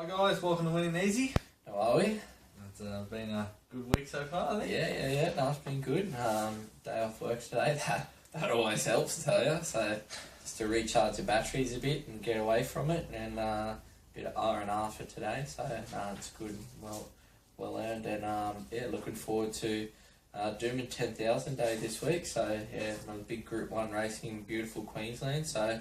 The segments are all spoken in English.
Hi guys, welcome to Winning Easy. How are we? It's been a good week so far, I think. Yeah. No, it's been good. Day off work today. That always helps, I tell you. So just to recharge the batteries a bit and get away from it, and a bit of R&R for today. So it's good, well earned, and looking forward to Doomben 10,000 day this week. So yeah, another big Group 1 racing in beautiful Queensland. So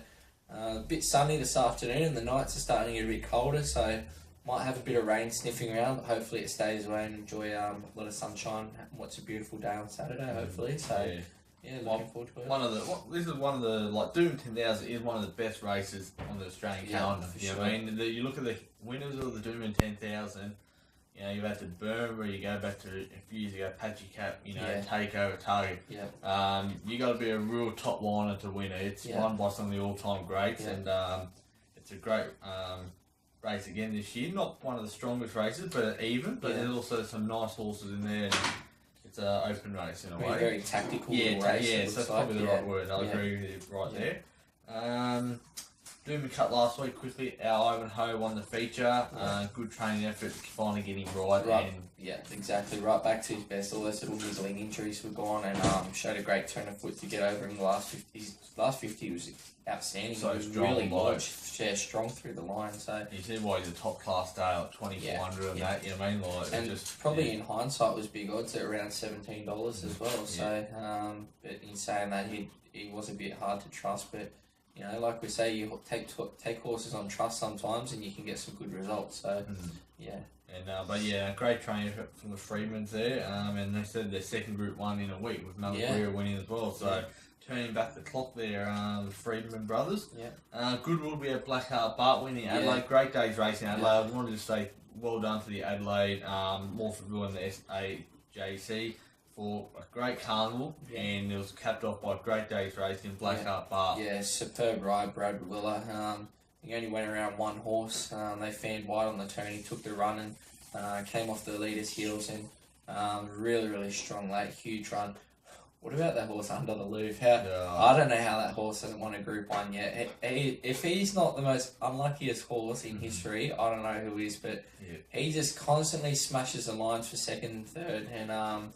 a bit sunny this afternoon, and the nights are starting to get a bit colder. So might have a bit of rain sniffing around, but hopefully it stays away and enjoy a lot of sunshine. What's a beautiful day on Saturday, hopefully. So yeah, looking forward to it. This is one of the Doomben 10,000 is one of the best races on the Australian calendar. You know what I mean? You look at the winners of the Doomben 10,000. You know, you've had to Burma, you go back to a few years ago, Patchy Cap, Takeover, Target. Yeah. You got to be a real top liner to win it. It's won by some of the all-time greats, and it's a great race again this year. Not one of the strongest races, but even. But there's also some nice horses in there. And it's an open race in a way. Very tactical race. Yeah, So that's probably the right word. I agree with you right there. Doomben Cup last week, quickly, our Ivanhoe won the feature. Good training effort, finally getting right. And yeah, exactly. Right back to his best. All those little niggling injuries were gone, and showed a great turn of foot to get over in the last 50. His last 50 was outstanding. So he was strong, really good, strong through the line. So you see why he's a top class day, like 2,400 and that. You know what I mean? And just probably in hindsight was big odds at around $17 as well. So, but in saying that, he was a bit hard to trust, but. You know, like we say, you take horses on trust sometimes, and you can get some good results. So, And great training from the Freedmans there. And they said their second Group 1 in a week with another career winning as well. So turning back the clock there, the Freedman brothers. Goodwood, we have Blackheart Bart winning Adelaide. Great day's racing Adelaide. I wanted to say well done to the Adelaide Morpheville and the SAJC. For a great carnival, and it was capped off by a great day's racing, Blackheart Bart. Yeah, superb ride, Brad Willer. He only went around one horse. They fanned wide on the turn. He took the run and came off the leader's heels, and really strong late, huge run. What about that horse Under the Louvre? I don't know how that horse hasn't won a Group 1 yet. If he's not the most unluckiest horse in history, I don't know who is, but he just constantly smashes the lines for second and third, and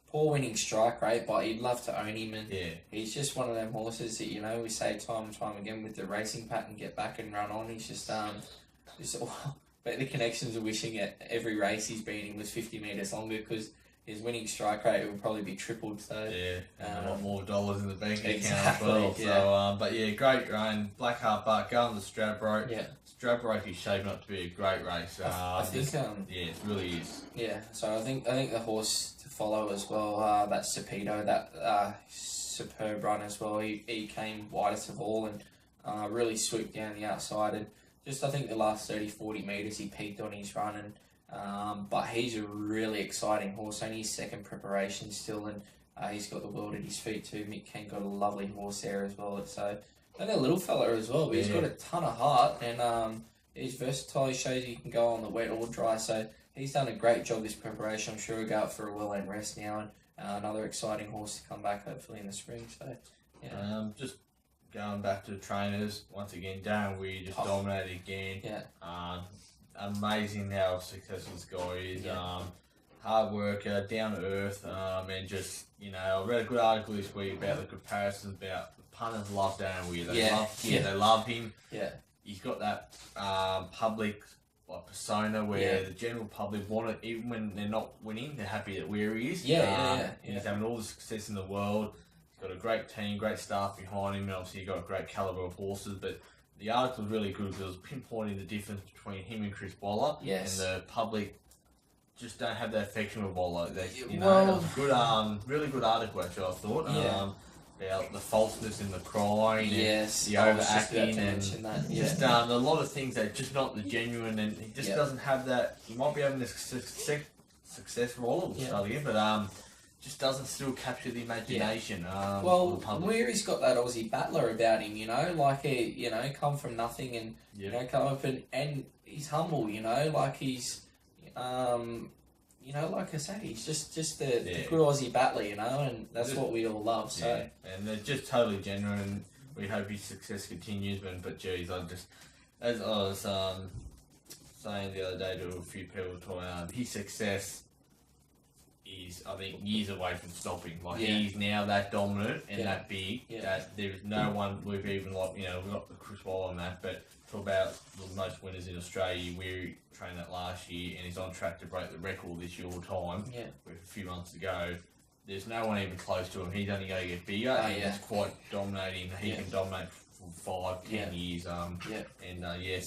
poor winning strike rate, but you'd love to own him, and he's just one of them horses that, we say time and time again with the racing pattern, get back and run on. He's just but the connections are wishing at every race he's been in was 50 metres longer, because his winning strike rate will probably be tripled. So and a lot more dollars in the bank account as well. So great run. Blackheart Bart going to Stradbroke. Stradbroke is shaping up to be a great race. I think it really is. Yeah, so I think the horse to follow as well. That Cepedo, that superb run as well. He came widest of all and really swooped down the outside, and just I think the last 30-40 metres he peaked on his run, and but he's a really exciting horse. Only his second preparation still, and he's got the world at his feet too. Mick Kane got a lovely horse there as well. So. And a little fella as well, but he's got a ton of heart, and he's versatile. He shows you can go on the wet or dry, so he's done a great job this preparation. I'm sure he'll go out for a well-earned rest now, and another exciting horse to come back hopefully in the spring. So, just going back to the trainers once again. Darren Weir just dominated again. Amazing how successful this guy is. Hard worker, down to earth, and just I read a good article this week about the comparisons about. Punters love Darren Weir. They love him. He's got that public persona where the general public want it, even when they're not winning, they're happy that Weir is. He's having all the success in the world. He's got a great team, great staff behind him, and obviously he's got a great calibre of horses. But the article was really good because it was pinpointing the difference between him and Chris Waller, and the public just don't have that affection with Waller. It was a good, really good article actually, I thought. About the falseness in the crying, and the overacting, and just a lot of things that just not the genuine, and he just doesn't have that. He might be having this success role, but just doesn't still capture the imagination. Weir's got that Aussie battler about him, like he, come from nothing and come up and he's humble, like he's like I say, he's just the good Aussie battler, and that's what we all love. So and they're just totally genuine, and we hope his success continues. But geez, as I was saying the other day to a few people, his success is, I think, years away from stopping. Like, he's now that dominant and that big that there's no one we've even, like, you know, we've got the Chris Wall on that, but talk about the most winners in Australia. We trained that last year and he's on track to break the record this year all time with a few months to go. There's no one even close to him. He's only going to get bigger and he's quite dominating. He can dominate for 5-10 years.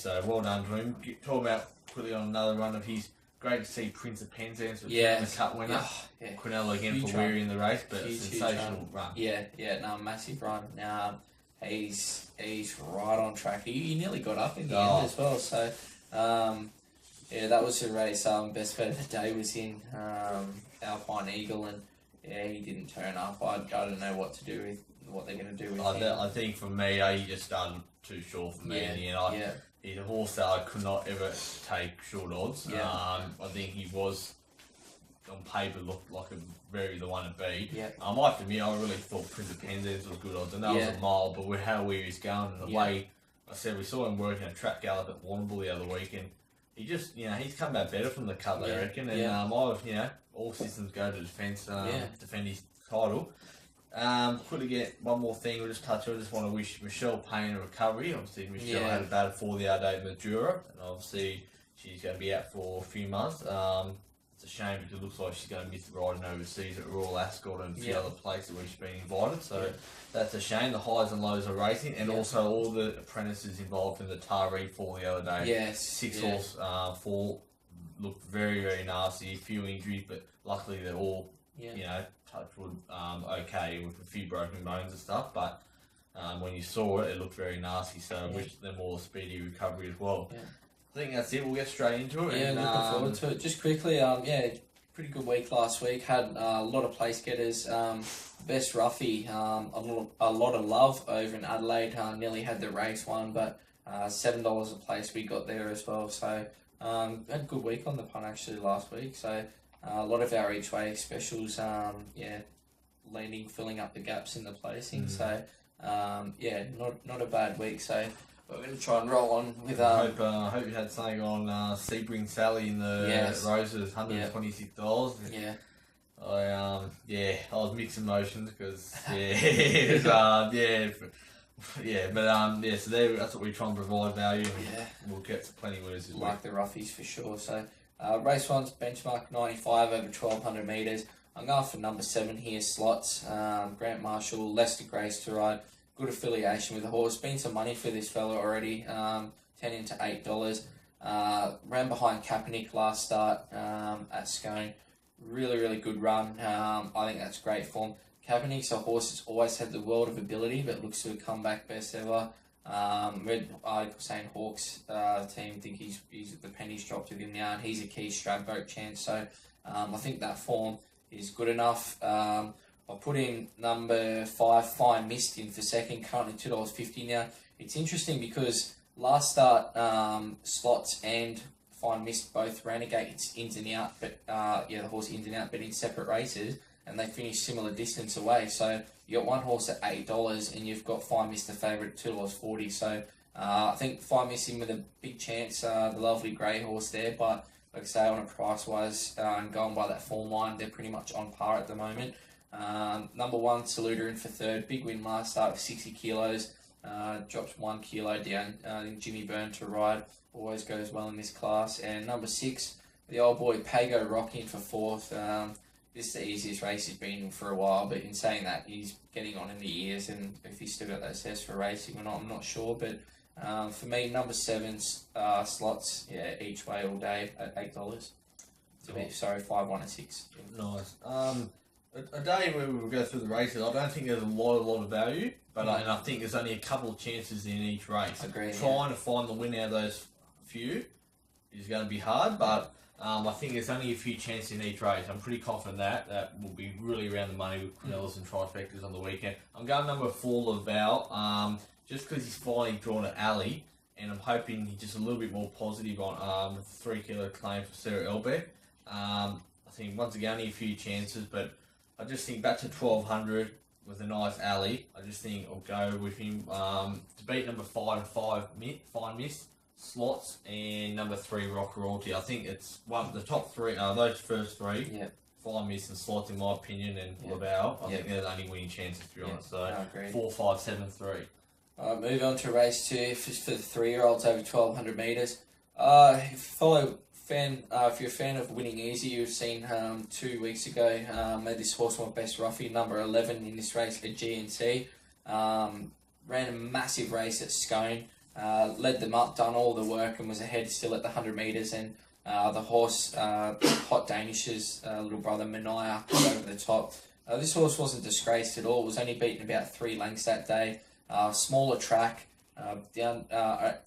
So well done to him. Talk about quickly on another run of his. Great to see Prince of Penzance, the Cup winner. Quinella again huge for Weary in the race, but a sensational run. Massive run. He's right on track. He nearly got up in the end as well. So, that was a race. Best bet of the day was in Alpine Eagle, and he didn't turn up. I don't know what they're going to do with him. I think for me, he just started too short for me in the end. He's a horse that I could not ever take short odds. I think he was, on paper, looked like the one to beat. I have to admit, I really thought Prince of Penzance was good odds, and that was a mile, but with how he was going and the way, I said, we saw him working a track gallop at Warrnambool the other week, and he just, he's come back better from the Cup, I reckon, and all systems go to defence, defend his title. Quickly get one more thing we'll just touch on. I just want to wish Michelle Payne a recovery. Obviously, Michelle had a battle for the other day in Madura, and obviously she's going to be out for a few months. It's a shame because it looks like she's going to miss the riding overseas at Royal Ascot and a few other places where she's been invited. So that's a shame. The highs and lows of racing, and also all the apprentices involved in the Taree fall the other day. 6 horse fall looked very, very nasty. A few injuries, but luckily they're all touch wood, okay, with a few broken bones and stuff, but when you saw it, it looked very nasty, so I wish them all a speedy recovery as well. I think that's it, we'll get straight into it. Looking forward to it. Just quickly, pretty good week last week, had a lot of place getters, best roughie, a lot of love over in Adelaide, nearly had the race one, but $7 a place we got there as well, so had a good week on the punt actually last week, so a lot of our each way specials, filling up the gaps in the placing. So, not a bad week. So we're going to try and roll on with. I hope you had something on Sebring Sally in the Roses, $126. I was mixed emotions because so that's what we try and provide value. And we'll get plenty of winners this week. Like the roughies for sure. So. Race 1's benchmark 95 over 1200 metres. I'm going for number 7 here, Slots. Grant Marshall, Lester Grace to ride. Good affiliation with the horse. Been some money for this fella already. 10 into $8. Ran behind Kaepernick last start at Scone. Really, really good run. I think that's great form. Kaepernick's a horse that's always had the world of ability, but looks to have come back best ever. Read article saying Hawks team think he's the pennies dropped with him now, and he's a key Stradbroke chance. So I think that form is good enough. I'll put in number 5 Fine Mist in for second, currently $2.50 now. It's interesting because last start Slots and Fine Mist both ran against ins and out, but the horse ins and out, but in separate races, and they finished similar distance away. So you got one horse at $8, and you've got Fine Mist the favourite at $2.40. So I think Fine Mist in with a big chance. The lovely grey horse there, but like I say, on a price wise, and going by that form line, they're pretty much on par at the moment. Number 1 Saluda in for third. Big win last start with 60 kilos. Drops 1 kilo down. I think Jimmy Byrne to ride always goes well in this class. And number 6, the old boy Pago Rock in for fourth. This is the easiest race he's been in for a while, but in saying that, he's getting on in the years, and if he's still got those tests for racing or not, I'm not sure. But for me, number 7's Slots, each way all day at $8. Sorry, 5, 1 and 6. Nice. A day where we will go through the races, I don't think there's a lot of value, but I think there's only a couple of chances in each race. Agreed. Trying to find the win out of those few is going to be hard, but I think there's only a few chances in each race. I'm pretty confident that will be really around the money with Quinellas and trifectas on the weekend. I'm going number 4, Laval, just because he's finally drawn an alley, and I'm hoping he's just a little bit more positive on the 3 kilo claim for Sarah Elbeck. I think once again only a few chances, but I just think back to 1200 with a nice alley. I just think I'll go with him to beat number 5 Fine Mist. Slots, and number 3 Rock Royalty. I think it's the top 3. Those first 3. Yeah. Fly Miss and Slots, in my opinion, and Laval. I think they're the only winning chances, to be honest. So 4, 5, 7, 3. Moving on to race 2 for the 3-year-olds over 1,200 metres. If you're a fan of Winning Easy, you've seen 2 weeks ago made this horse my best roughie, number 11 in this race at GNC. Ran a massive race at Scone, led them up, done all the work, and was ahead still at the 100 metres. And the horse, Hot Danish's little brother Mania, got over the top. This horse wasn't disgraced at all. It was only beaten about 3 lengths that day. Smaller track, down to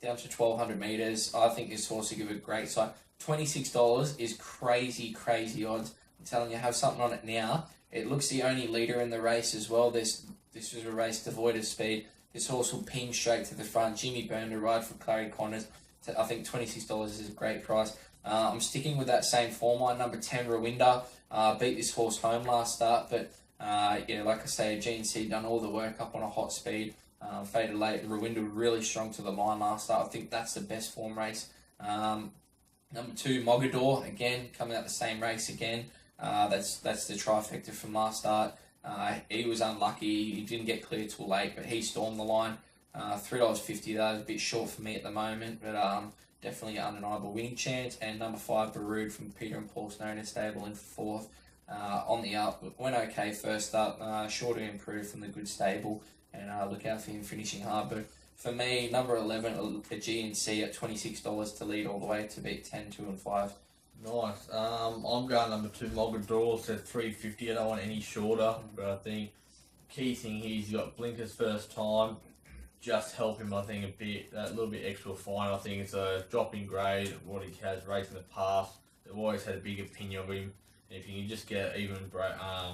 1,200 metres. I think this horse will give a great sight. $26 is crazy odds. I'm telling you, have something on it now. It looks the only leader in the race as well. This was a race devoid of speed. This horse will ping straight to the front. Jimmy Byrne to ride for Clary Connors. I think $26 is a great price. I'm sticking with that same form line. Number 10, Rawinda, beat this horse home last start, but like I say, GNC done all the work up on a hot speed. Faded late. Rawinda really strong to the line last start. I think that's the best form race. Number 2, Mogador, again, coming out the same race again. That's the trifecta from last start. He was unlucky. He didn't get clear till late, but he stormed the line. $3.50, that is a bit short for me at the moment, but definitely an undeniable winning chance. And number 5, Barood from Peter and Paul Snowden stable in 4th. On the up, went okay first up, sure to improve from the good stable, and look out for him finishing hard. But for me, number 11 at GNC at $26 to lead all the way to beat 10, 2 and 5. Nice. I'm going number 2 Mogador, so $3.50. I don't want any shorter, but I think key thing here is he's got blinkers first time. Just help him, I think, a bit. That little bit extra fine. I think it's a drop in grade. What he has raced in the past. They've always had a big opinion of him. And if you can just get even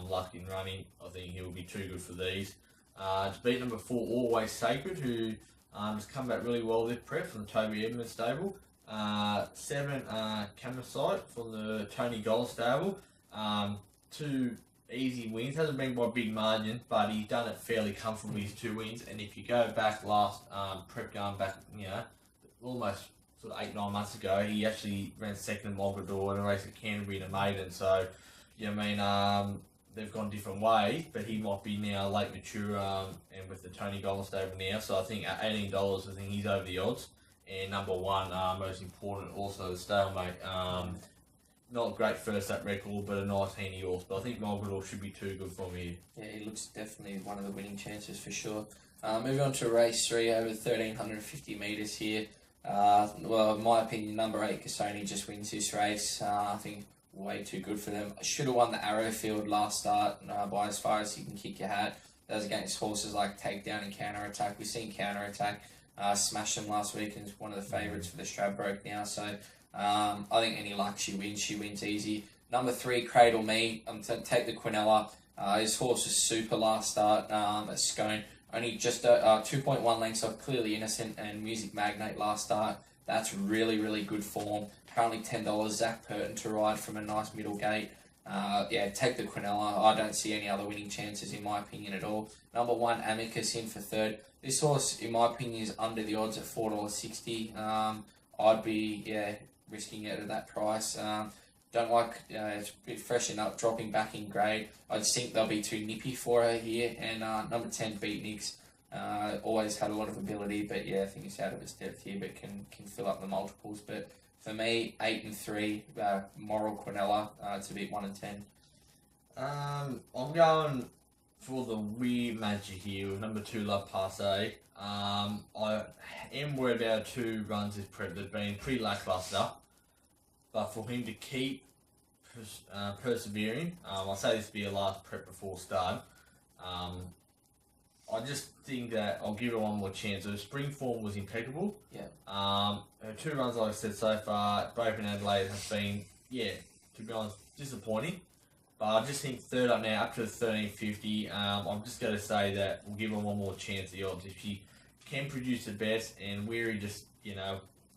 luck in running, I think he'll be too good for these. To beat number 4, Always Sacred, who has come back really well this prep from the Toby Edmonds stable. 7, Camasite from the Tony Gold stable. 2 easy wins. Hasn't been by a big margin, but he's done it fairly comfortably, his 2 wins. And if you go back last prep, going back, almost sort of 8-9 months ago, he actually ran second in Mogador in a race at Canterbury to maiden. So, they've gone different ways, but he might be now late mature and with the Tony Golden stable now. So I think at $18, I think he's over the odds. And number 1, most important, also the stalemate. Not a great first up record, but a nice handy horse. But I think Mogador should be too good for me. Yeah, he looks definitely one of the winning chances for sure. Moving on to race 3 over 1,350 metres here. In my opinion, number 8 Cassoni just wins this race. I think way too good for them. I should have won the Arrowfield last start by as far as you can kick your hat. That was against horses like Takedown and Counter Attack. We've seen Counter Attack smash them last week and is one of the favourites for the Stradbroke now. So I think any luck she wins easy. Number 3 Cradle Me. I'm going to take the Quinella. His horse was super last start at Scone. Only just 2.1 lengths off Clearly Innocent and Music Magnate last start. That's really good form. Currently $10. Zach Purton to ride from a nice middle gate. Take the Quinella. I don't see any other winning chances in my opinion at all. Number 1 Amicus in for 3rd. This horse, in my opinion, is under the odds at $4.60. I'd be risking it at that price. Don't like it's a bit freshen up, dropping back in grade. I just think they'll be too nippy for her here. And number 10 Beatniks. Always had a lot of ability, but I think it's out of its depth here, but can fill up the multiples. But for me, 8 and 3, Moral Quinella to beat 1 and 10. I'm going for the weird magic here with number 2 Love Passe. I am worried about 2 runs this prep. They've been pretty lackluster, but for him to keep persevering, I say this will be a last prep before start. I just think that I'll give her one more chance. Her spring form was impeccable. Her 2 runs, like I said so far, both in Adelaide, have been, to be honest, disappointing. But I just think 3rd up now, up to 13.50. I'm just going to say that we'll give her one more chance at the odds. If she can produce the best, and Weary just,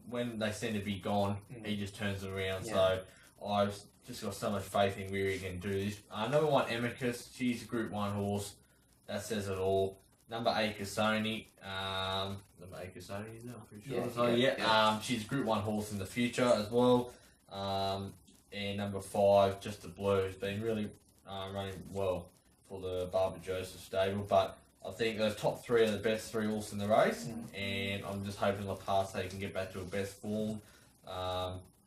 when they seem to be gone, he just turns it around. So I've just got so much faith in Weary can do this. Number 1 Amicus, she's a Group 1 horse. That says it all. Number 8, Cassoni. Number 8, Cassoni, is it? I'm pretty sure. She's a Group 1 horse in the future as well. And number 5, Just the Blue, has been really running well for the Barbara Joseph stable. But I think those top 3 are the best 3 horses in the race. And I'm just hoping La Passe can get back to her best form.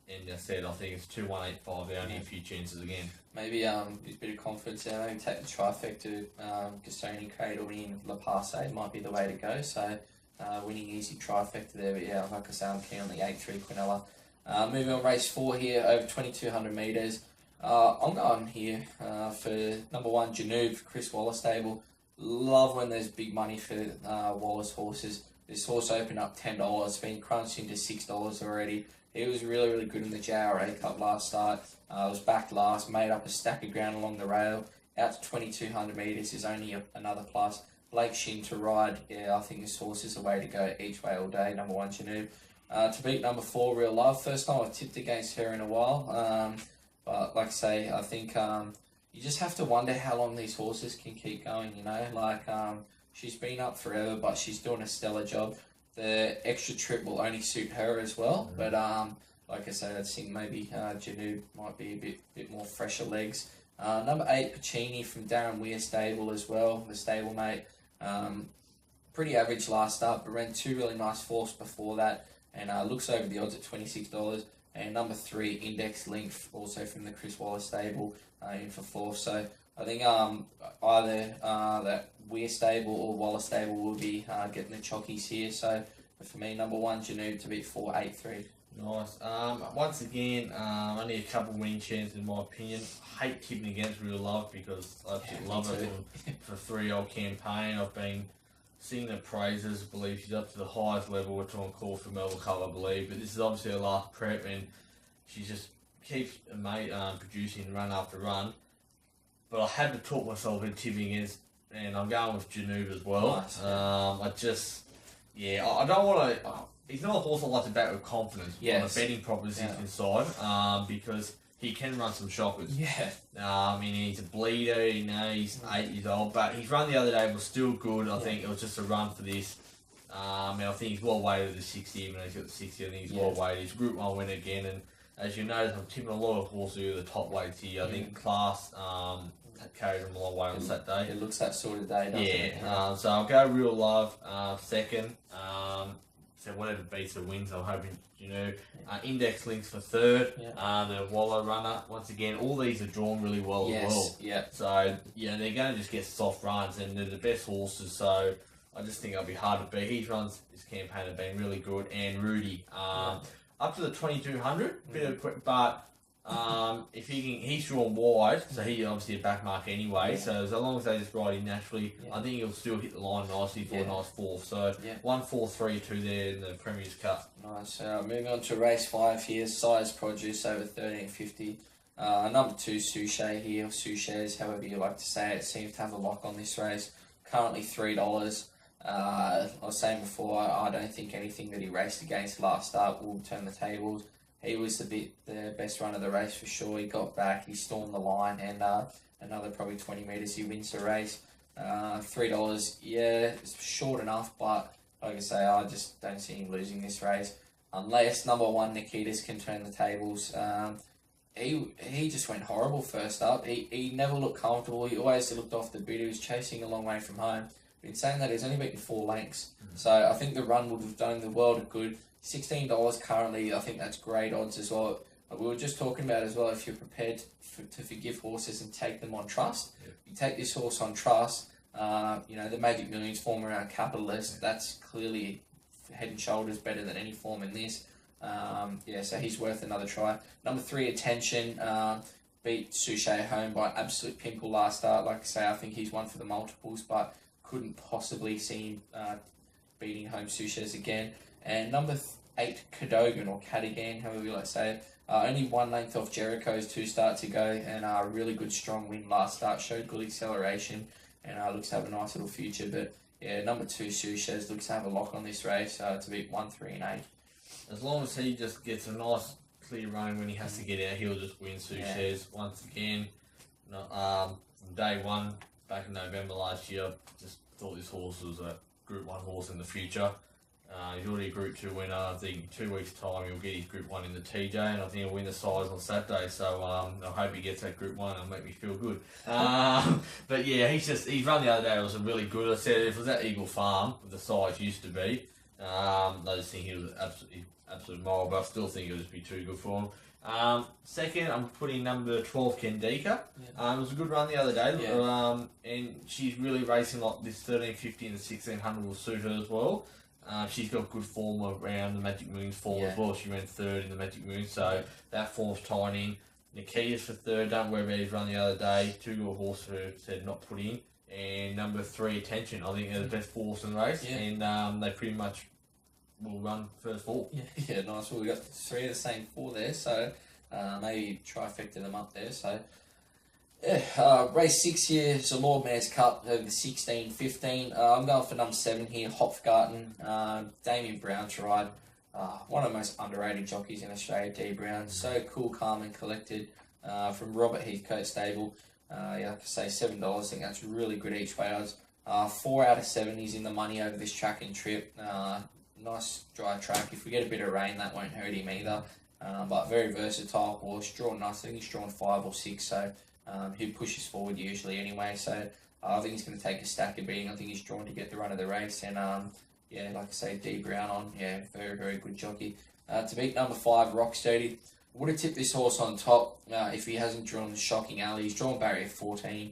And as I said, I think it's 2-1-8-5. They only have a few chances again. Maybe a bit of confidence there. Maybe take the trifecta, Cassoni, Cradle in La Passe might be the way to go. So winning easy trifecta there. But yeah, like I say, I'm keen on the 8-3 Quinella. Moving on, race 4 here, over 2,200 metres. I'm going here for number 1, Janube, Chris Wallace stable. Love when there's big money for Wallace horses. This horse opened up $10, been crunched into $6 already. He was really, really good in the JRA Cup last start. Was back last, made up a stack of ground along the rail. Out to 2,200 metres is only another plus. Blake Shin to ride. Yeah, I think this horse is the way to go each way all day. Number 1, Janube. To beat number 4, Real Love. First time I've tipped against her in a while. But like I say, I think you just have to wonder how long these horses can keep going, you know. Like, she's been up forever, but she's doing a stellar job. The extra trip will only suit her as well. But like I say, I think maybe Janube might be a bit more fresher legs. Number 8, Pacini from Darren Weir stable as well, the stablemate. Pretty average last start, but ran 2 really nice fourths before that. And looks over the odds at $26. And number 3, Index Link, also from the Chris Wallace stable, in for 4th. So I think either that Weir stable or Wallace stable will be getting the chockies here. So for me, number 1, Janube to beat 4, 8-3. Nice. Once again, only a couple winning chances in my opinion. I hate tipping against Real Love because I absolutely love her for a 3-year-old campaign. I've been singing the praises. I believe she's up to the highest level we're trying to call for Melbourne Cup, I believe. But this is obviously her last prep, and she just keeps producing run after run. But I had to talk myself into tipping against, and I'm going with Janube as well. Nice. I don't want to. He's not a horse I like to back with confidence on a betting proposition side, because he can run some shockers. Yeah. I mean, he's a bleeder, you know, he's 8 years old, but his run the other day was still good. I think it was just a run for this. And I think he's well weighted at the 60, even though he's got the 60, I think he's well weighted. He's Group 1 winner again, and as you notice, I'm tipping a lot of horses who are the top weights here. I think Class carried him a long way on Saturday. It looks that sort of day, doesn't it? So I'll go Real Love second. So whatever beats or wins, I'm hoping, you know. Index Links for 3rd. The Wallow Runner. Once again, all these are drawn really well as well. So, yeah, they're going to just get soft runs, and they're the best horses. So I just think it'll be hard to beat. His runs this campaign have been really good. And Rudy. Up to the 2,200, bit of quick, but if he's drawn wide, so he obviously a back mark anyway. So as long as they just ride him naturally, I think he'll still hit the line nicely for a nice 4th. So 1-4-3-2 there in the Premier's Cup. Nice. Moving on to race 5 here, Size Produce over 13.50. Number 2, Suchet here, Suchet's, however you like to say it, seems to have a lock on this race. Currently $3. I was saying before, I don't think anything that he raced against last start will turn the tables. He was the best run of the race for sure. He got back, he stormed the line, and another probably 20 metres, he wins the race. $3, it's short enough, but like I say, I just don't see him losing this race. Unless number 1, Nikitas, can turn the tables. He just went horrible first up. He never looked comfortable. He always looked off the bit. He was chasing a long way from home. In saying that, he's only beaten 4 lengths. So I think the run would have done the world of good. $16 currently, I think that's great odds as well. We were just talking about as well, if you're prepared to forgive horses and take them on trust. You take this horse on trust, the Magic Millions form around Capitalist, that's clearly head and shoulders better than any form in this. So he's worth another try. Number 3, Attention, beat Suchet home by absolute pimple last start. Like I say, I think he's one for the multiples, but couldn't possibly see him beating home Suchet's again. And number 8, Cadogan, or Cadogan, however you like to say it. Only 1 length off Jericho's 2 starts ago, and a really good strong win last start. Showed good acceleration, and looks to have a nice little future. But yeah, number 2, Suchet's, looks to have a lock on this race to beat 1, 3, and 8. As long as he just gets a nice clear run when he has to get out, he'll just win Suchet's once again. From day one, back in November last year, just thought this horse was a Group 1 horse in the future. He's already a Group 2 winner. I think in 2 weeks' time he'll get his Group 1 in the TJ, and I think he'll win the size on Saturday. So I hope he gets that Group 1. It'll make me feel good. But yeah, he's run the other day. It was really good. I said if it was at Eagle Farm, the size used to be, I just think he was absolute moral, but I still think it'll just be too good for him. Second, I'm putting number 12, Kendika. It was a good run the other day, and she's really racing like this 1350 and the 1600 will suit her as well. She's got good form around the Magic Moon's form as well. She ran 3rd in the Magic Moon, so that form's tying in. Nikia's for 3rd, don't worry about his run the other day. 2 good horse who said not put in. And number 3, Attention. I think they're the best horse in the race, and they pretty much will run first 4. Yeah, nice. Well, we got 3 of the same 4 there, so maybe trifecta them up there. So, yeah, race 6 here, so Lord Mayor's Cup over the 16-15. I'm going for number 7 here, Hopgarten. Damien Brown to ride. One of the most underrated jockeys in Australia, D Brown. So cool, calm and collected. From Robert Heathcote stable. Like I say, $7. I think that's really good each way odds. 4 out of 7 is in the money over this track and trip. Nice dry track. If we get a bit of rain, that won't hurt him either. But very versatile horse. Drawn nice. I think he's drawn 5 or 6, so he pushes forward usually anyway. So I think he's going to take a stack of beating. I think he's drawn to get the run of the race. And yeah, like I say, D Brown on. Yeah, very, very good jockey. To beat number 5, Rock Sturdy. Would have tipped this horse on top if he hasn't drawn the Shocking Alley. He's drawn barrier 14.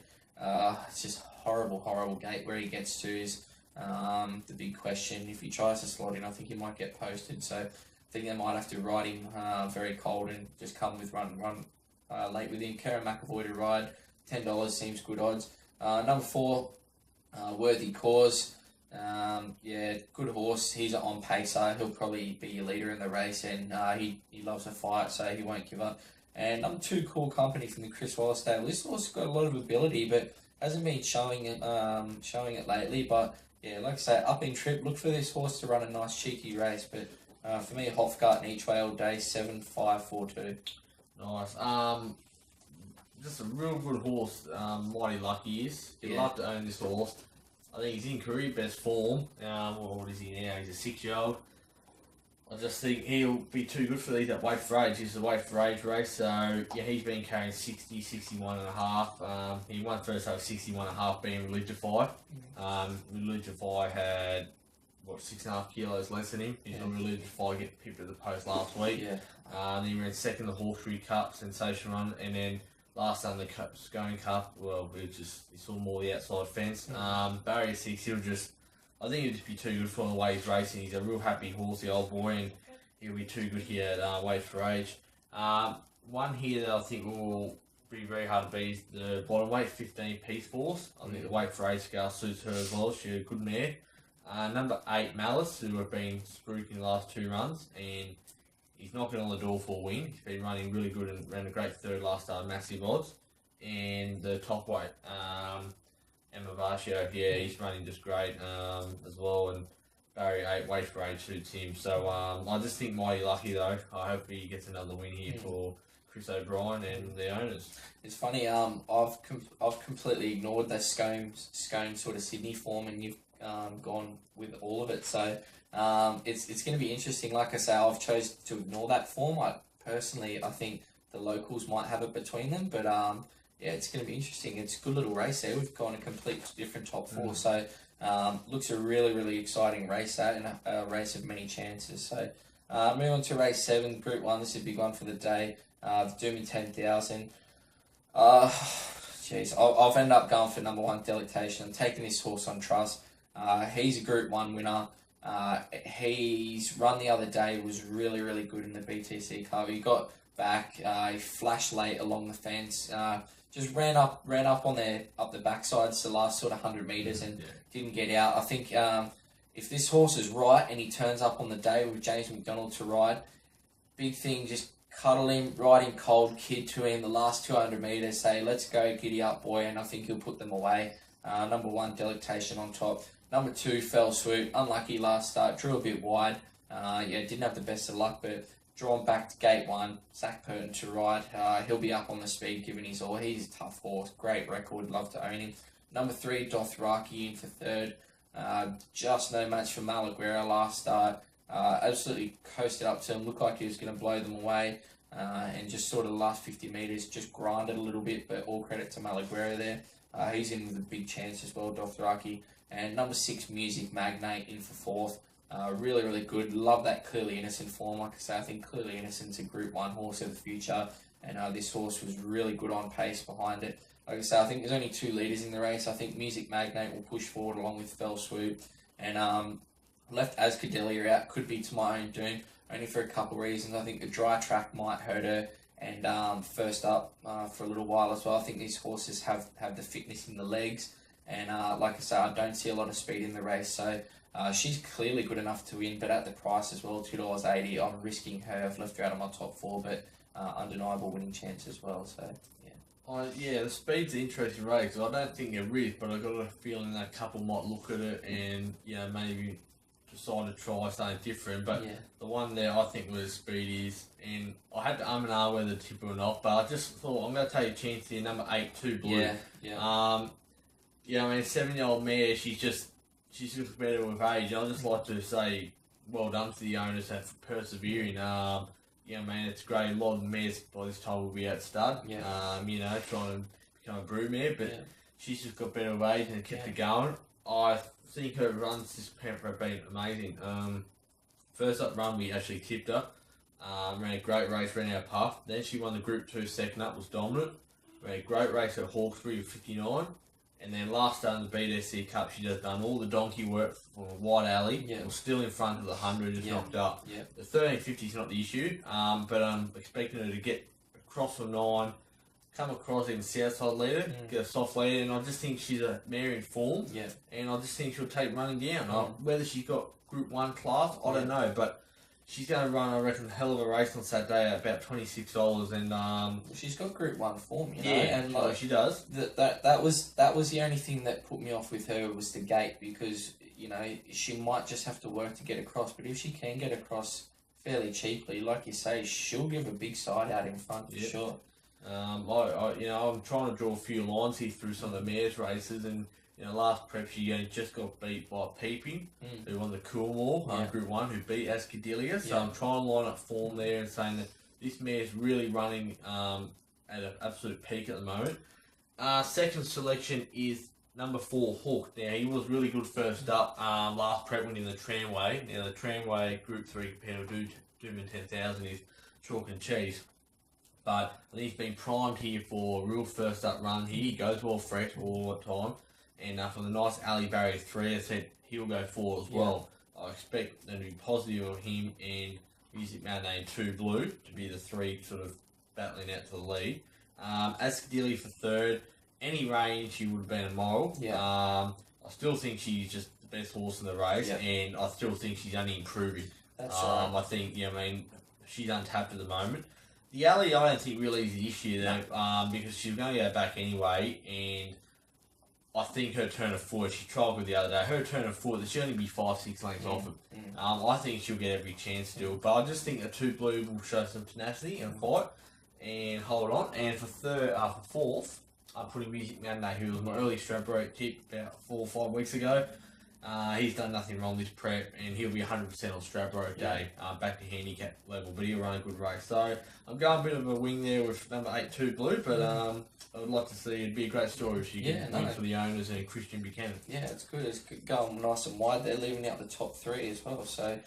It's just horrible, horrible gate. Where he gets to is the big question. If he tries to slot in, I think he might get posted. So I think they might have to ride him very cold and just come with run late with him. Karen McAvoy to ride. $10 seems good odds. Number 4, Worthy Cause. Yeah, good horse. He's an on pacer. He'll probably be a leader in the race, and he loves to fight, so he won't give up. And number 2, Cool Company from the Chris Wallace stable. This horse has got a lot of ability, but hasn't been showing it lately. But yeah, like I say, up in trip. Look for this horse to run a nice cheeky race. But for me, Hofgarten each way all day, 7, 5, 4, 2. Nice. Just a real good horse. Mighty Lucky is. You'd love to own this horse. I think he's in career best form. What is he now? He's a 6-year-old. I just think he'll be too good for these at weight for age. This is a weight for age race, so yeah, he's been carrying 60, 61.5. He won first over 61.5 being Religify. Religify had, 6.5 kilos less than him. He's not Religify getting pipped at the post last week. Then he ran 2nd in the Hawkesbury Cup, sensational run, and then last time the Scone Cup, well, he saw more the outside fence. Barrier 6, I think he'll just be too good for the way he's racing. He's a real happy horse, the old boy, and he'll be too good here at weight for age. One here that I think will be very hard to beat is the bottom weight, 15, Peace Force. I think the weight for age scale suits her as well. She's a good mare. Number 8, Malice, who have been spruiking the last 2 runs, and he's knocking on the door for a win. He's been running really good and ran a great 3rd last start, massive odds. And the top weight, Emma Varcio, he's running just great as well. And Barry 8, weight for age suits him. So I just think Mighty Lucky though. I hope he gets another win here for Chris O'Brien and the owners. It's funny. I've completely ignored the scone sort of Sydney form, and you've gone with all of it. So it's going to be interesting. Like I say, I've chosen to ignore that form. I think the locals might have it between them, but yeah, it's going to be interesting. It's a good little race there. We've gone a complete different top 4, so looks a really, really exciting race there, and a race of many chances. So moving on to race 7, Group 1. This is a big one for the day. The Doomben 10,000. Jeez, I've ended up going for number 1, Delectation. I'm taking this horse on trust. He's a Group 1 winner. He's run the other day, was really, really good in the BTC Cup. He got back, he flashed late along the fence, just ran up on up the backsides the last sort of 100 metres and didn't get out. I think if this horse is right and he turns up on the day with James McDonald to ride, big thing, just cuddle him, ride him cold, kid to him the last 200 metres, say, let's go, giddy up, boy, and I think he'll put them away. Number 1, Delectation on top. Number 2, Fell Swoop. Unlucky last start, drew a bit wide. Didn't have the best of luck, but drawn back to gate 1. Zach Purton to ride. He'll be up on the speed given his all. He's a tough horse, great record, love to own him. Number 3, Dothraki in for third. Just no match for Malaguera last start. Absolutely coasted up to him. Looked like he was going to blow them away. And just sort of the last 50 metres just grinded a little bit, but all credit to Malaguera there. He's in with a big chance as well, Dothraki. And number 6, Music Magnate in for fourth. Really, really good. Love that Clearly Innocent form. Like I say, I think Clearly Innocent's a Group 1 horse of the future. And this horse was really good on pace behind it. Like I say, I think there's only 2 leaders in the race. I think Music Magnate will push forward along with Fell Swoop. And left Ascadelia out could be to my own doom, only for a couple of reasons. I think the dry track might hurt her. And first up for a little while as well. I think these horses have the fitness in the legs. And like I say, I don't see a lot of speed in the race. So she's clearly good enough to win, but at the price as well, $2.80, I'm risking her. I've left her out of my top 4, but undeniable winning chance as well. So, yeah. Yeah, the speed's an interesting race. I don't think there is, but I've got a feeling that a couple might look at it and, maybe decide to try something different. But the one there I think was Speedies, and I had to and whether to tip or not, but I just thought I'm going to take a chance here. Number 8, Two Blue. Yeah. 7-year-old mare, she's just better with age. I'd just like to say well done to the owners for persevering. It's great. A lot of mares by this time will be out stud. Trying to become a brood mare, but she's just got better with age and kept it going. I think her runs this pamper have been amazing. First up run, we actually tipped her. Ran a great race, ran out puff. Then she won the Group 2 second up, was dominant. Ran a great race at Hawkesbury with 59. And then last start in the BDC Cup, she just done all the donkey work from a wide alley. Yeah. Was still in front of the 100, just knocked up. Yeah. The 1350 is not the issue, but I'm expecting her to get across from 9, come across even south side leader, get a soft leader, and I just think she's a mare in form. Yeah. And I just think she'll take running down. Whether she's got Group 1 class, I don't know, but she's going to run, I reckon, a hell of a race on Saturday at about $26, and she's got Group 1 form, and she does. That was the only thing that put me off with her was the gate, because she might just have to work to get across, but if she can get across fairly cheaply, like you say, she'll give a big side out in front for sure. I'm trying to draw a few lines here through some of the mares races, and last prep she just got beat by Peeping, who won the Coolmore Group 1, who beat Ascadelia. So I'm trying to line up form there and saying that this mare's really running at an absolute peak at the moment. Second selection is number 4, Hook. Now, he was really good first up. Last prep winning the Tramway. Now, the Tramway Group 3 compared to Doomben 10,000 is chalk and cheese. But I think he's been primed here for a real first up run here. He goes well fresh all the time. And from the nice alley barrier 3, I said he'll go 4 as well. I expect them to be positive on him and Music Magnate 2 Blue to be the 3 sort of battling out to the lead. Ascadelia for third. Any range, she would have been a moral. I still think she's just the best horse in the race, and I still think she's only improving. That's right. I think, she's untapped at the moment. The alley, I don't think really is the issue though, because she's going to go back anyway, and I think her turn of foot, she trialled with the other day, her turn of foot, she'll only be 5-6 lengths off it. I think she'll get every chance still, but I just think the 2 Blue will show some tenacity and fight and hold on. And for fourth, I'm putting Music Magnate, who was my early Stradbroke tip about 4 or 5 weeks ago. He's done nothing wrong this prep, and he'll be 100% on Stradbroke Day, back to handicap level, but he'll run a good race. So I'm going a bit of a wing there with number 8, 2 Blue, but I would like to see, it'd be a great story if she can win for the owners and Christian Buchanan. Yeah, it's good. It's going nice and wide. They're leaving out the top 3 as well. So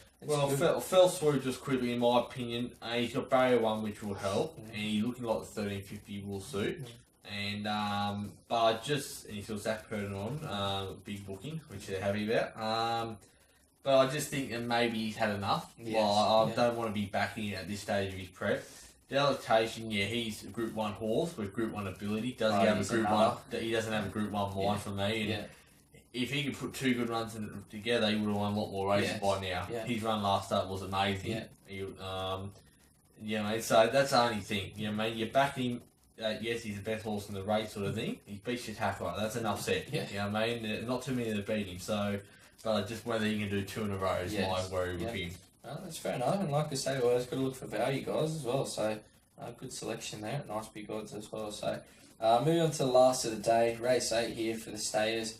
Fell Swoop, just quickly, in my opinion, he's got barrier 1, which will help, and he's looking like the 1350 will suit. And but he's got Zach Purden on, big booking, which they're happy about. But I just think that maybe he's had enough. I don't want to be backing it at this stage of his prep. Delectation, he's a Group 1 horse with Group 1 ability. He doesn't have a Group 1 mind for me. And if he could put 2 good runs together, he would have won a lot more races by now. His run last start was amazing. So that's the only thing. You're backing him. Yes, he's the best horse in the race, sort of thing. He beats your tackle. That's enough said. Not too many that beat him. So, but just whether he can do 2 in a row is my worry with him. Well, that's fair enough. And like I say, we always got to look for value, guys, as well. So, Good selection there. Nice big odds as well. So, moving on to the last of the day, race 8 here for the stayers.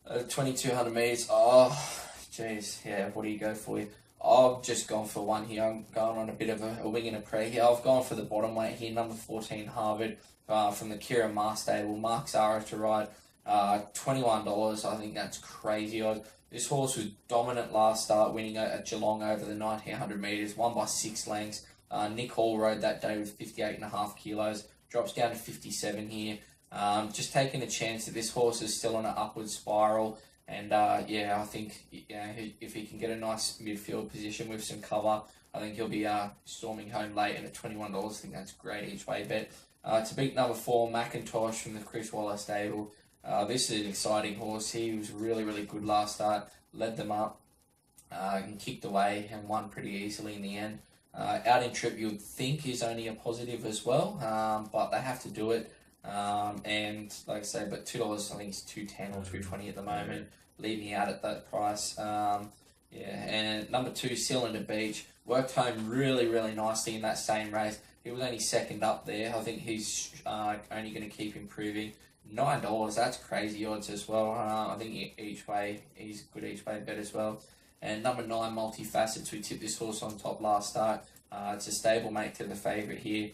2,200 metres. Oh, jeez. Yeah, what do you go for here? I've just gone for one here. I'm going on a bit of a wing and a prayer here. I've gone for the bottom weight here, number 14, Harvard, from the Kira Mar stable. Mark Zara to ride. $21. I think that's crazy odd. This horse was dominant last start, winning at Geelong over the 1,900 metres, won by 6 lengths. Nick Hall rode that day with 58.5 kilos. Drops down to 57 here. Just taking a chance that this horse is still on an upward spiral. And I think if he can get a nice midfield position with some cover, I think he'll be storming home late. And at $21, I think that's great each way bet. To beat number 4, Macintosh from the Chris Waller stable. This is an exciting horse. He was really, really good last start. Led them up and kicked away and won pretty easily in the end. Out in trip, you'd think is only a positive as well, but they have to do it. And like I say, but $2, I think it's $2.10 or $2.20 at the moment. Leave me out at that price. And number 2, Cylinder Beach, worked home really, really nicely in that same race. He was only second up there. I think he's only going to keep improving. $9, that's crazy odds as well. I think each way, he's good each way bet as well. And number 9, Multifacets, we tipped this horse on top last start. It's a stablemate to the favourite here.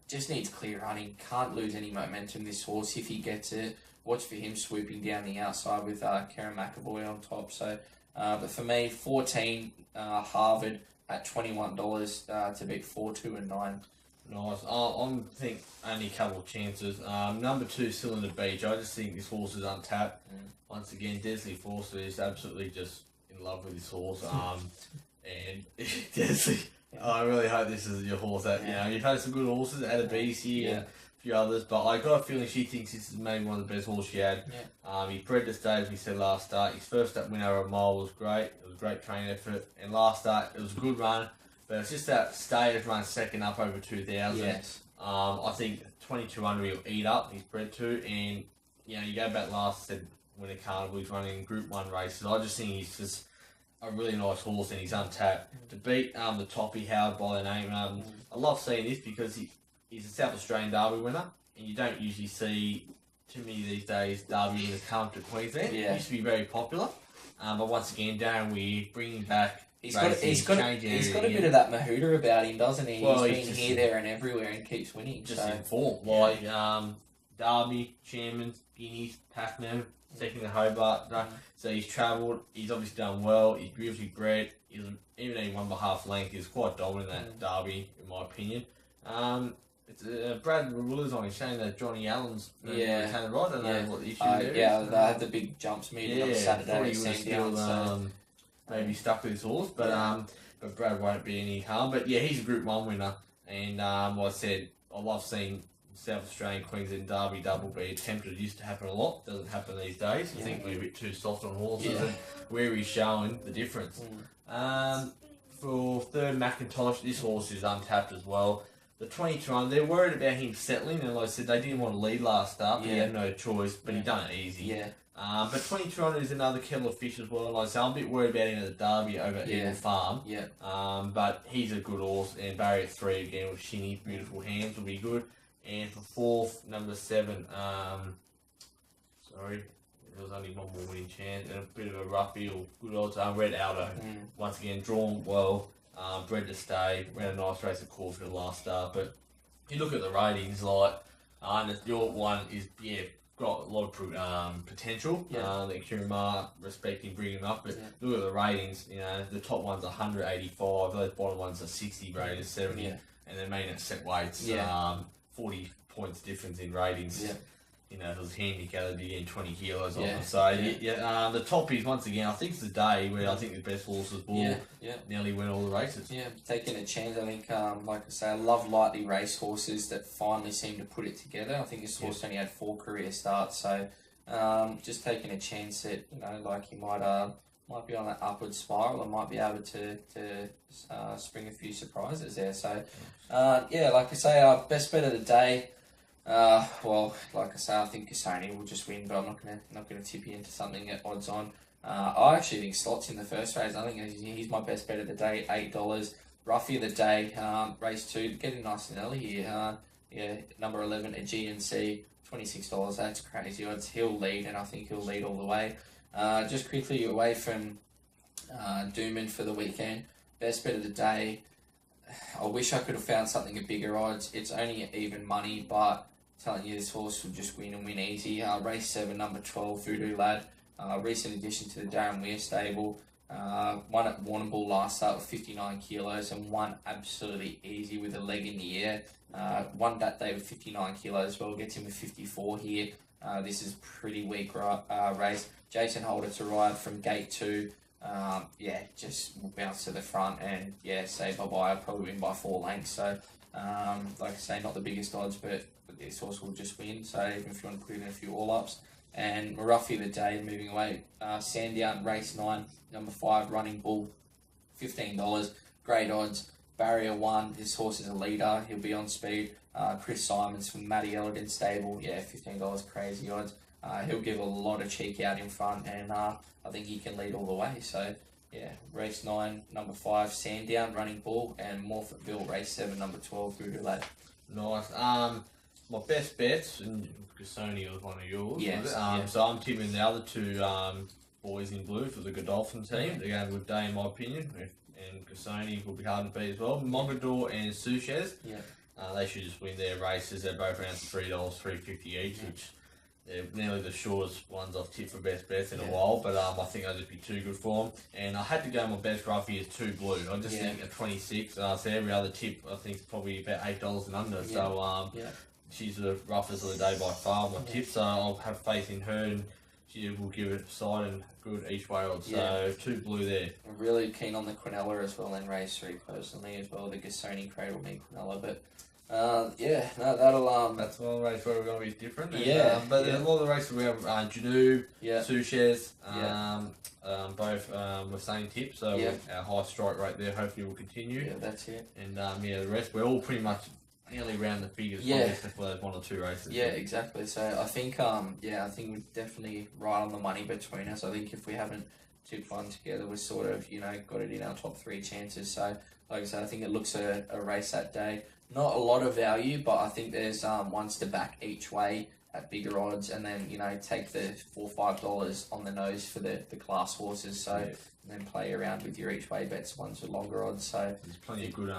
Just needs clear running. Can't lose any momentum, this horse, if he gets it. Watch for him swooping down the outside with Karen McAvoy on top. So, but for me, 14, Harvard at $21 to beat 4, 2 and 9. Nice. I think only a couple of chances. Number 2, Cylinder Beach. I just think this horse is untapped. Once again, Desley Forster is absolutely just in love with this horse. And Desley, I really hope this is your horse. That you've had some good horses at a BC and a few others, but I got a feeling she thinks this is maybe one of the best horses she had. He bred the stage, as we said last start. His first up win over a mile was great. It was a great training effort, and last start it was a good run. But it's just that Stayers run second up over 2,000. Yes. I think 2,200 he'll eat up. He's bred to, and you go back last said when a carnival he's running Group 1 races. I just think he's just a really nice horse and he's untapped. To beat the Toppy Howard by the name, I love seeing this because he's a South Australian Derby winner, and you don't usually see too many these days Derby winners come to Queensland. It used to be very popular, but once again, Darren Weir bringing back. He's got a bit of that Mahuda about him, doesn't he? Well, he's been here, there, and everywhere, and keeps winning. Just in form, like Derby, Chairman, Guineas, Pac-Man, second in Hobart. So he's travelled. He's obviously done well. He's beautifully bred. Even though he won by half length, he's quite dominant in that Derby, in my opinion. It's Brad Ruler's on his saying that Johnny Allen's right. I don't know what the issue there is. They had the big jumps meeting on Saturday. He was still maybe stuck with his horse, but Brad won't be any harm. But he's a Group 1 winner, and like I said, I love seeing South Australian Queensland Derby double be attempted. It used to happen a lot. Doesn't happen these days. I think we're a bit too soft on horses, and where he's showing the difference. For third, Macintosh, this horse is untapped as well. The 22, they're worried about him settling, and like I said, they didn't want to lead last start, but he had no choice, but he done it easy. But 22 is another kettle of fish as well. Like I say, I'm a bit worried about him at the Derby over at Eagle Farm. But he's a good horse, and barrier 3 again with Shinny, beautiful hands will be good. And for fourth, number 7, there was only one more winning chance, and a bit of a roughie or good odds. Red Aldo, once again drawn well, bred to stay, ran a nice race at Caulfield last start. But if you look at the ratings, like your one is got a lot of potential. That Kirimar respecting bringing him up, but look at the ratings. The top one's 185, those bottom ones are 60 rated, 70, and they're main at set weights. 40 points difference in ratings. If it was handicapped, you're getting 20 kilos on them. So the top is once again. I think it's the day where I think the best horses will nearly win all the races. Taking a chance. I think, like I say, I love lightly race horses that finally seem to put it together. I think this horse only had 4 career starts, so just taking a chance that like he might be on that upward spiral and might be able to spring a few surprises there. So like I say, our best bet of the day. Like I say, I think Cassoni will just win, but I'm not gonna tip you into something at odds on. I actually think Slots in the first race. I think he's my best bet of the day. $8. roughie of the day, race 2, getting nice and early here. Number 11 at GNC, $26. That's crazy odds. He'll lead, and I think he'll lead all the way. Just quickly away from Doomben for the weekend. Best bet of the day. I wish I could have found something at bigger odds. It's only even money, but I'm telling you, this horse will just win and win easy. Race 7, number 12, Voodoo Lad. Recent addition to the Darren Weir stable. Won at Warrnambool last start with 59 kilos and won absolutely easy with a leg in the air. Won that day with 59 kilos as well. Gets him with 54 here. This is pretty weak race. Jason Holder to ride from gate 2. Just bounce to the front and say bye-bye. I'll probably win by 4 lengths. So, like I say, not the biggest odds, but this horse will just win. So even if you want to put in a few all-ups. And my roughie of the day, moving away, Sandown, race 9, number 5, Running Bull, $15. Great odds. Barrier 1, this horse is a leader. He'll be on speed. Chris Simons from Matty Elegant stable, $15, crazy odds. He'll give a lot of cheek out in front, and I think he can lead all the way. So, race 9, number 5, Sandown, Running Bull, and Morphettville, race 7, number 12, Voodoo Lad. Nice. My best bets, and Cassoni was one of yours. Yes, So I'm tipping the other 2 boys in blue for the Godolphin team. They're going a good day, in my opinion. And Cassoni will be hard to beat as well. Mogador and Suchez. They should just win their races. They're both around $3, $3.50 each, which they're nearly the shortest ones I've tipped for best bets in a while. But I think they'll just be too good for them. And I had to go my best roughie is 2 blue. I just think at 26. So every other tip I think is probably about $8 and under. So she's the roughest of the day by far, my tip, so I'll have faith in her, and she will give it side and good each way odds. So 2 blue there. I'm really keen on the Quinella as well in race 3 personally as well. The Gassoni Cradle me Quinella, but that'll that's one race where we're going to be different. But there's a lot of the races we have Janoo, Suchez, both with same tip, so our high strike rate there hopefully will continue. Yeah, that's it. And the rest we're all pretty much nearly round the figures, except for those 1 or 2 races. Yeah, exactly. So I think, I think we're definitely right on the money between us. I think if we haven't tipped one together, we're sort of, got it in our top 3 chances. So, like I said, I think it looks a race that day. Not a lot of value, but I think there's ones to back each way at bigger odds, and then take the $4 or $5 on the nose for the class horses. So. And then play around with your each way bets, ones with longer odds. So there's plenty of good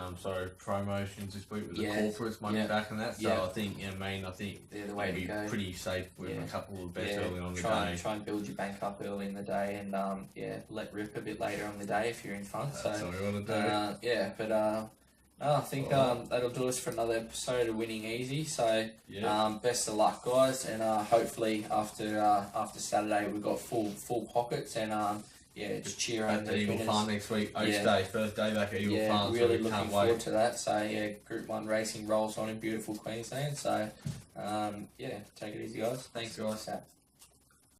promotions this week with the corporates money back and that. So I think I think they're the way to go. Pretty safe with a couple of bets early on the day. Try and build your bank up early in the day, and let rip a bit later on the day if you're in front. That's what we want to do. I think that'll do us for another episode of Winning Easy. So best of luck, guys, and hopefully after Saturday we've got full pockets, and just cheer on the Eagle Farm next week. Day, first day back at Eagle Farm. Really looking forward to that. So Group 1 racing rolls on in beautiful Queensland. So take it easy, guys. Thanks, guys.